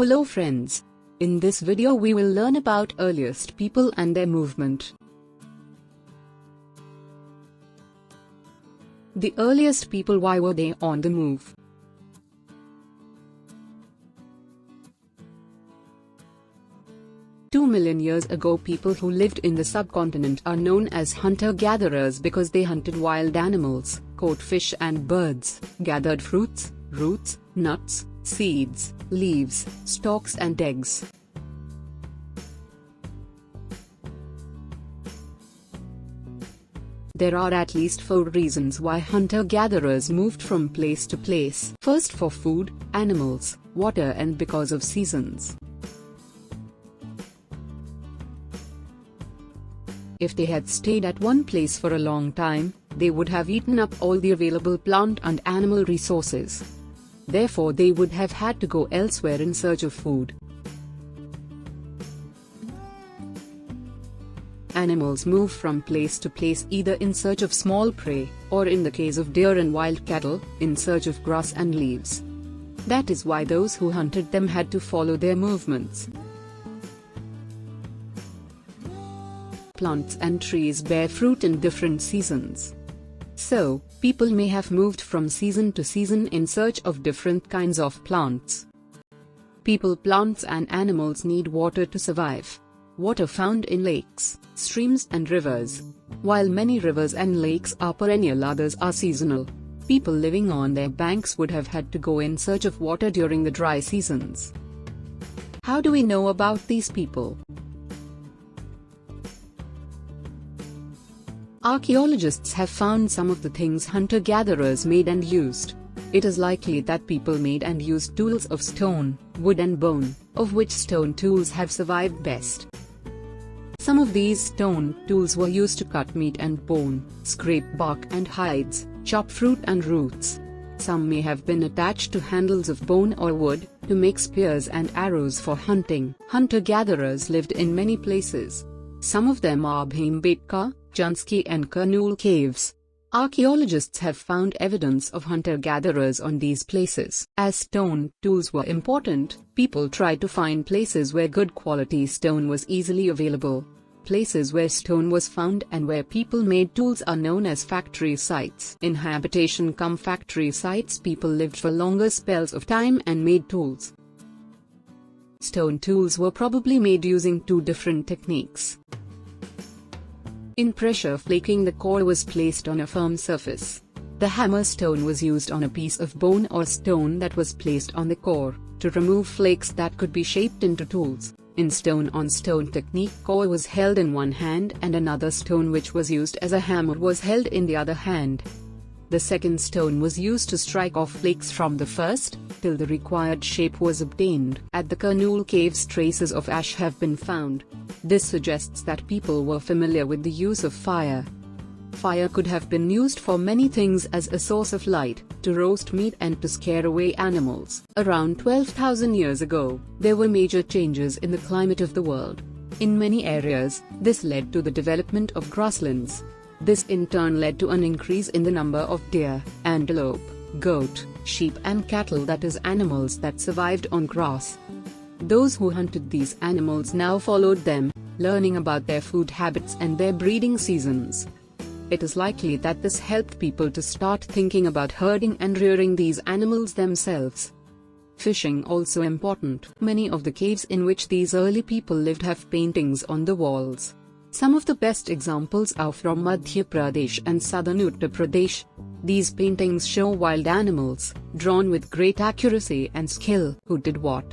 Hello friends. In this video we will learn about earliest people and their movement. The earliest people, why were they on the move? Two million years ago, people who lived in the subcontinent are known as hunter-gatherers because they hunted wild animals, caught fish and birds, gathered fruits, roots, nuts, seeds, leaves, stalks and eggs. There are at least 4 reasons why hunter-gatherers moved from place to place. First, for food, animals, water and because of seasons. If they had stayed at one place for a long time, they would have eaten up all the available plant and animal resources. Therefore, they would have had to go elsewhere in search of food. Animals move from place to place either in search of small prey, or in the case of deer and wild cattle, in search of grass and leaves. That is why those who hunted them had to follow their movements. Plants and trees bear fruit in different seasons. So, people may have moved from season to season in search of different kinds of plants. People, plants and animals need water to survive. Water found in lakes, streams and rivers. While many rivers and lakes are perennial, others are seasonal. People living on their banks would have had to go in search of water during the dry seasons. How do we know about these people? Archaeologists have found some of the things hunter-gatherers made and used. It is likely that people made and used tools of stone, wood and bone, of which stone tools have survived best. Some of these stone tools were used to cut meat and bone, scrape bark and hides, chop fruit and roots. Some may have been attached to handles of bone or wood, to make spears and arrows for hunting. Hunter-gatherers lived in many places. Some of them are Bhimbetka, Jansky and Kurnool caves. Archaeologists have found evidence of hunter-gatherers on these places. As stone tools were important, people tried to find places where good quality stone was easily available. Places where stone was found and where people made tools are known as factory sites. In habitation-cum factory sites, people lived for longer spells of time and made tools. Stone tools were probably made using 2 different techniques. In pressure flaking, the core was placed on a firm surface. The hammer stone was used on a piece of bone or stone that was placed on the core, to remove flakes that could be shaped into tools. In stone-on-stone technique, core was held in one hand and another stone which was used as a hammer was held in the other hand. The second stone was used to strike off flakes from the first, till the required shape was obtained. At the Kurnool caves, traces of ash have been found. This suggests that people were familiar with the use of fire. Fire could have been used for many things, as a source of light, to roast meat and to scare away animals. Around 12,000 years ago, there were major changes in the climate of the world. In many areas, this led to the development of grasslands. This in turn led to an increase in the number of deer, antelope, goat, sheep and cattle, that is, animals that survived on grass. Those who hunted these animals now followed them, learning about their food habits and their breeding seasons. It is likely that this helped people to start thinking about herding and rearing these animals themselves. Fishing also important. Many of the caves in which these early people lived have paintings on the walls. Some of the best examples are from Madhya Pradesh and southern Uttar Pradesh. These paintings show wild animals, drawn with great accuracy and skill. Who did what?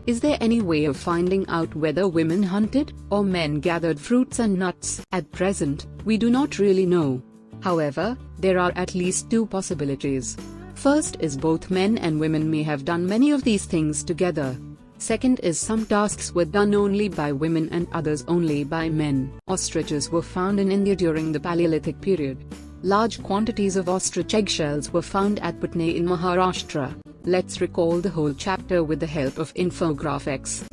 Is there any way of finding out whether women hunted, or men gathered fruits and nuts? At present, we do not really know. However, there are at least 2 possibilities. First is both men and women may have done many of these things together. Second is some tasks were done only by women and others only by men. Ostriches were found in India during the Paleolithic period. Large quantities of ostrich eggshells were found at Putne in Maharashtra. Let's recall the whole chapter with the help of infographics.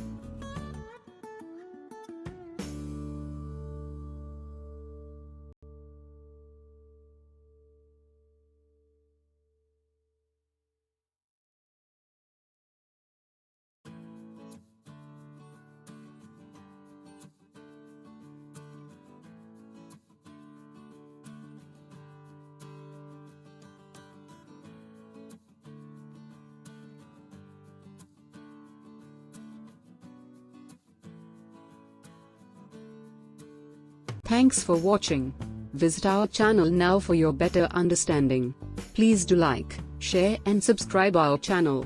Thanks for watching. Visit our channel now for your better understanding. Please do like, share and subscribe our channel.